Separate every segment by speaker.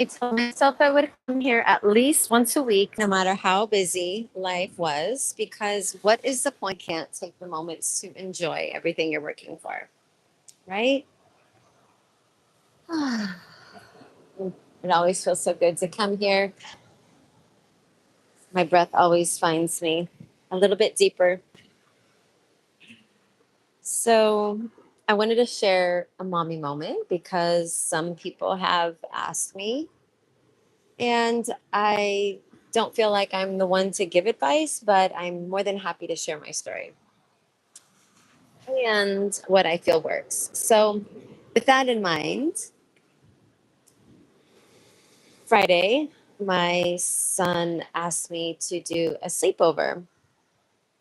Speaker 1: I told myself I would come here at least once a week, no matter how busy life was, because what is the point? Can't take the moments to enjoy everything you're working for, right? It always feels so good to come here. My breath always finds me a little bit deeper. So, I wanted to share a mommy moment because some people have asked me, and I don't feel like I'm the one to give advice, but I'm more than happy to share my story and what I feel works. So, with that in mind, Friday, my son asked me to do a sleepover.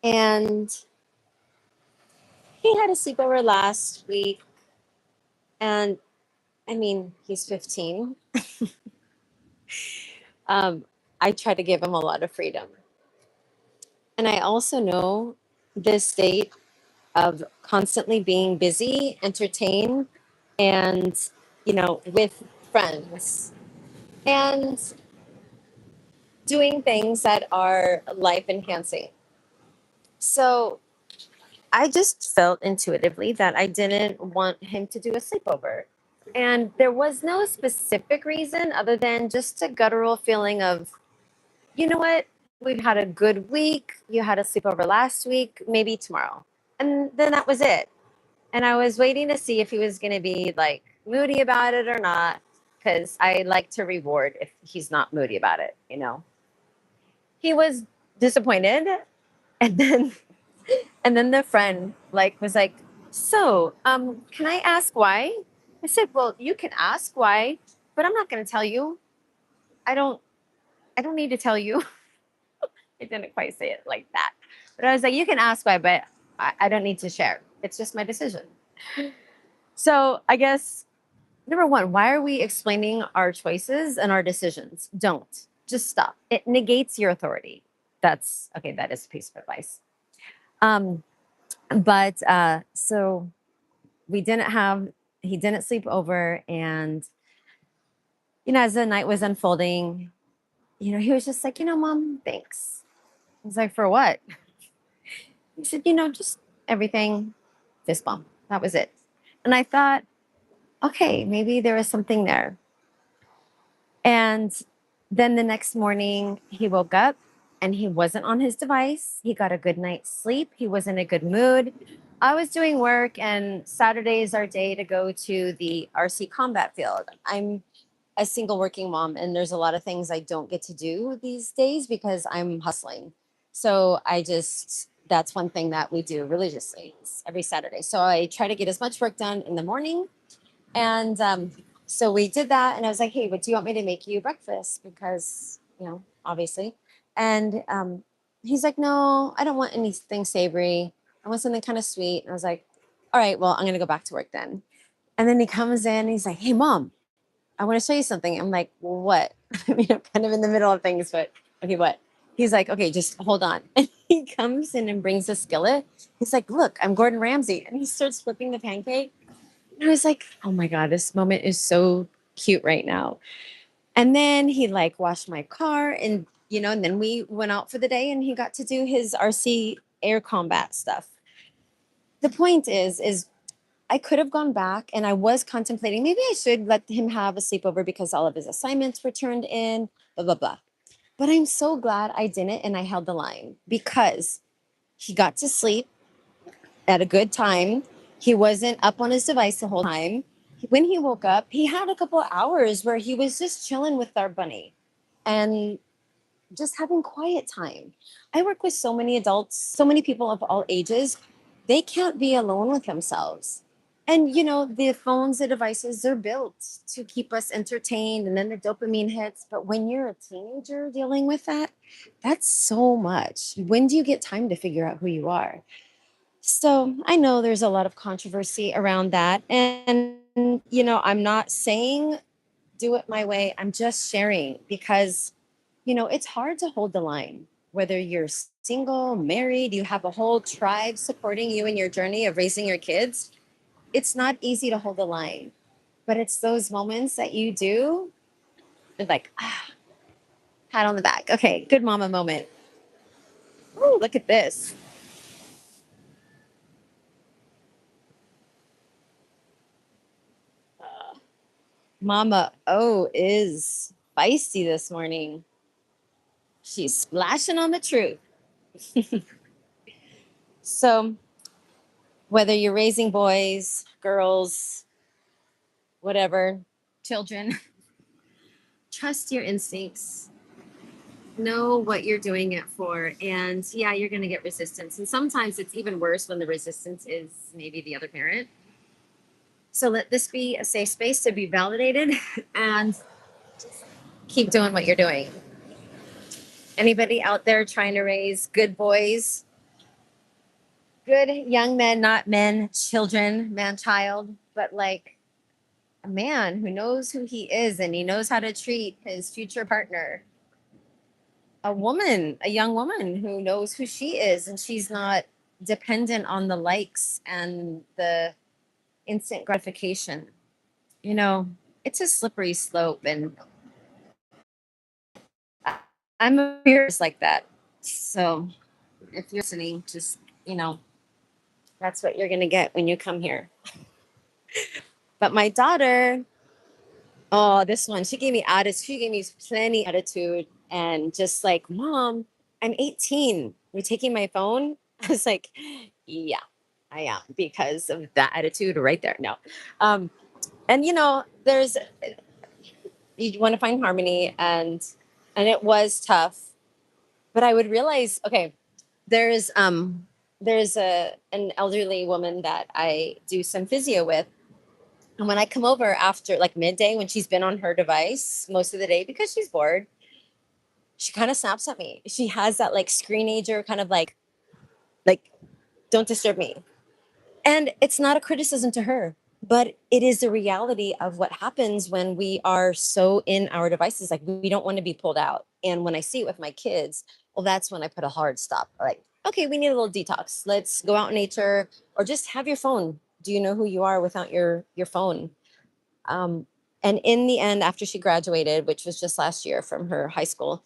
Speaker 1: And he had a sleepover last week. And I mean, he's 15. Um, I try to give him a lot of freedom. And I also know this state of constantly being busy, entertained, and, with friends and doing things that are life enhancing. So I just felt intuitively that I didn't want him to do a sleepover. And there was no specific reason other than just a guttural feeling of, you know what? We've had a good week. You had a sleepover last week, maybe tomorrow. And then that was it. And I was waiting to see if he was going to be like moody about it or not, because I like to reward if he's not moody about it. He was disappointed. And then And then the friend was like, "So, can I ask why?" I said, "Well, you can ask why, but I'm not going to tell you. I don't I don't need to tell you." I didn't quite say it like that. But I was like, "You can ask why, but I don't need to share. It's just my decision." So, I guess number 1, why are we explaining our choices and our decisions? Don't. Just stop. It negates your authority. That's okay, that is a piece of advice. Um but so we didn't have he didn't sleep over, and as the night was unfolding, he was just like, Mom, thanks. I was like, for what? He said, just everything. Fist bump, that was it. And I thought, okay, maybe there was something there. And then the next morning he woke up and he wasn't on his device. He got a good night's sleep. He was in a good mood. I was doing work, and Saturday is our day to go to the RC combat field. I'm a single working mom, and there's a lot of things I don't get to do these days because I'm hustling. So that's one thing that we do religiously every Saturday. So I try to get as much work done in the morning. And so we did that. And I was like, hey, what do you want me to make you breakfast? Because, obviously. And he's like, no, I don't want anything savory. I want something kind of sweet. And I was like, all right, well, I'm going to go back to work then. And then he comes in and he's like, hey, Mom, I want to show you something. I'm like, well, what? Kind of in the middle of things, but okay, what? He's like, okay, just hold on. And he comes in and brings a skillet. He's like, look, I'm Gordon Ramsay. And he starts flipping the pancake. And I was like, oh my God, this moment is so cute right now. And then he washed my car, and then we went out for the day and he got to do his RC air combat stuff. The point is I could have gone back, and I was contemplating maybe I should let him have a sleepover because all of his assignments were turned in, blah, blah, blah. But I'm so glad I didn't, and I held the line because he got to sleep at a good time. He wasn't up on his device the whole time. When he woke up, he had a couple of hours where he was just chilling with our bunny and just having quiet time. I work with so many adults, so many people of all ages. They can't be alone with themselves. And the phones, the devices, they're built to keep us entertained, and then the dopamine hits. But when you're a teenager dealing with that, that's so much. When do you get time to figure out who you are? So I know there's a lot of controversy around that. And, I'm not saying do it my way. I'm just sharing because, it's hard to hold the line. Whether you're single, married, you have a whole tribe supporting you in your journey of raising your kids, it's not easy to hold the line. But it's those moments that you do like, pat on the back. Okay, good mama moment. Ooh, look at this. Mama O is feisty this morning. She's splashing on the truth. So, whether you're raising boys, girls, whatever, children, trust your instincts. Know what you're doing it for. And yeah, you're going to get resistance. And sometimes it's even worse when the resistance is maybe the other parent. So, let this be a safe space to be validated and keep doing what you're doing. Anybody out there trying to raise good boys, good young men, not men, children, man, child, but like a man who knows who he is and he knows how to treat his future partner. A woman, a young woman who knows who she is and she's not dependent on the likes and the instant gratification. You know, it's a slippery slope and I'm a fears like that. So if you're listening, just, that's what you're going to get when you come here. But my daughter, oh, this one, she gave me attitude. She gave me plenty attitude and just like, Mom, I'm 18. You're taking my phone? I was like, yeah, I am because of that attitude right there. No. Um, and there's you want to find harmony and it was tough, but I would realize, okay, there's an elderly woman that I do some physio with. And when I come over after like midday, when she's been on her device most of the day because she's bored, she kind of snaps at me. She has that like screenager kind of like, don't disturb me. And it's not a criticism to her, but it is the reality of what happens when we are so in our devices. Like we don't want to be pulled out. And when I see it with my kids, well, that's when I put a hard stop. Like, okay, we need a little detox. Let's go out in nature or just have your phone. Do you know who you are without your phone? Um, and in the end, after she graduated, which was just last year from her high school,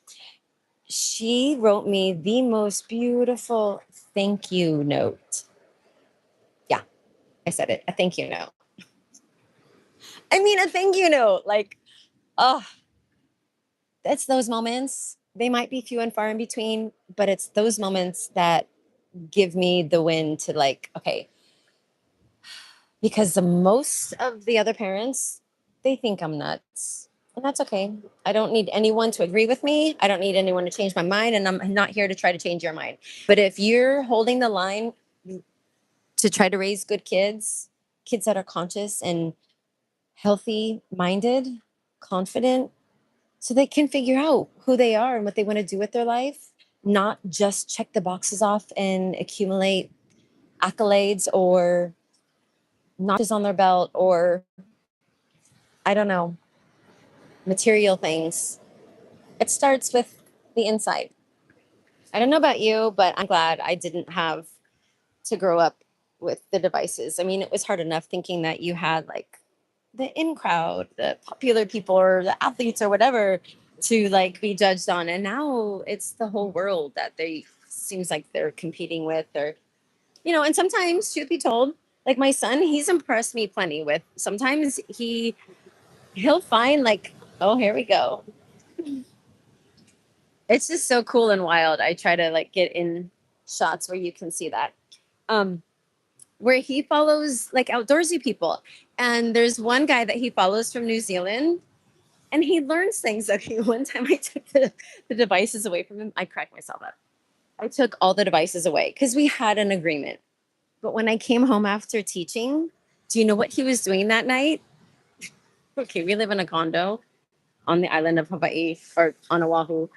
Speaker 1: she wrote me the most beautiful thank you note. Yeah, I said it, a thank you note. I mean, a thank you note. Like, oh, it's those moments. They might be few and far in between, but it's those moments that give me the win to like, okay, because the most of the other parents, they think I'm nuts. And that's okay. I don't need anyone to agree with me. I don't need anyone to change my mind. And I'm not here to try to change your mind. But if you're holding the line to try to raise good kids, kids that are conscious and healthy minded, confident, so they can figure out who they are and what they want to do with their life, not just check the boxes off and accumulate accolades or notches on their belt or, I don't know, material things. It starts with the inside. I don't know about you, but I'm glad I didn't have to grow up with the devices. I mean, it was hard enough thinking that you had like the in crowd, the popular people or the athletes or whatever to like be judged on. And now it's the whole world that they seems like they're competing with or and sometimes truth be told, like my son, he's impressed me plenty with sometimes he'll find like, oh, here we go. It's just so cool and wild. I try to like get in shots where you can see that. Um, where he follows like outdoorsy people. And there's one guy that he follows from New Zealand and he learns things. Okay, one time I took the devices away from him. I cracked myself up. I took all the devices away because we had an agreement. But when I came home after teaching, do you know what he was doing that night? Okay, we live in a condo on the island of Hawaii or on Oahu.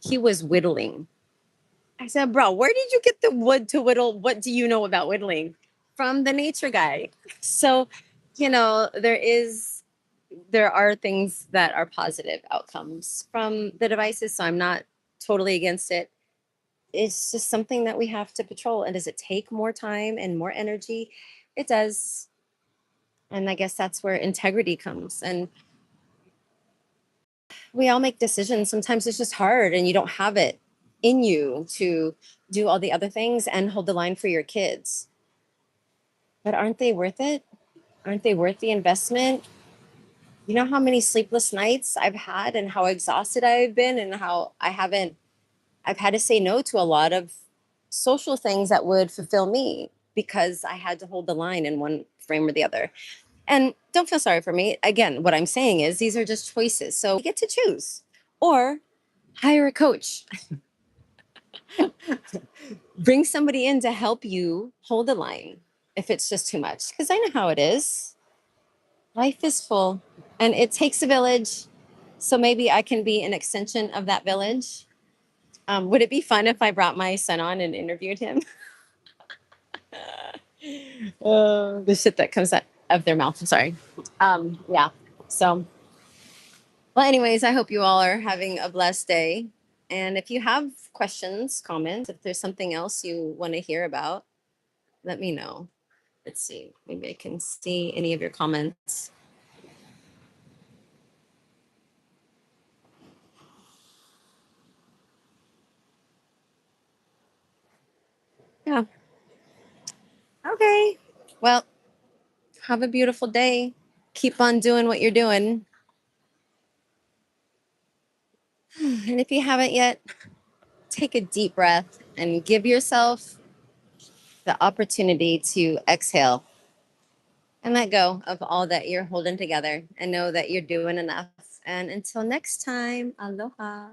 Speaker 1: He was whittling. I said, bro, where did you get the wood to whittle? What do you know about whittling? From the nature guy. So, there are things that are positive outcomes from the devices. So I'm not totally against it. It's just something that we have to patrol. And does it take more time and more energy? It does. And I guess that's where integrity comes. And we all make decisions. Sometimes it's just hard and you don't have it in you to do all the other things and hold the line for your kids. But aren't they worth it? Aren't they worth the investment? You know how many sleepless nights I've had and how exhausted I've been and how I've had to say no to a lot of social things that would fulfill me because I had to hold the line in one frame or the other. And don't feel sorry for me. Again, what I'm saying is these are just choices. So you get to choose or hire a coach, bring somebody in to help you hold the line if it's just too much. Because I know how it is. Life is full and it takes a village. So maybe I can be an extension of that village. Would it be fun if I brought my son on and interviewed him? The shit that comes out of their mouth. I'm sorry. Yeah. So, well, anyways, I hope you all are having a blessed day. And if you have questions, comments, if there's something else you want to hear about, let me know. Let's see. Maybe I can see any of your comments. Yeah. Okay. Well, have a beautiful day. Keep on doing what you're doing. And if you haven't yet, take a deep breath and give yourself the opportunity to exhale and let go of all that you're holding together and know that you're doing enough. And until next time, aloha.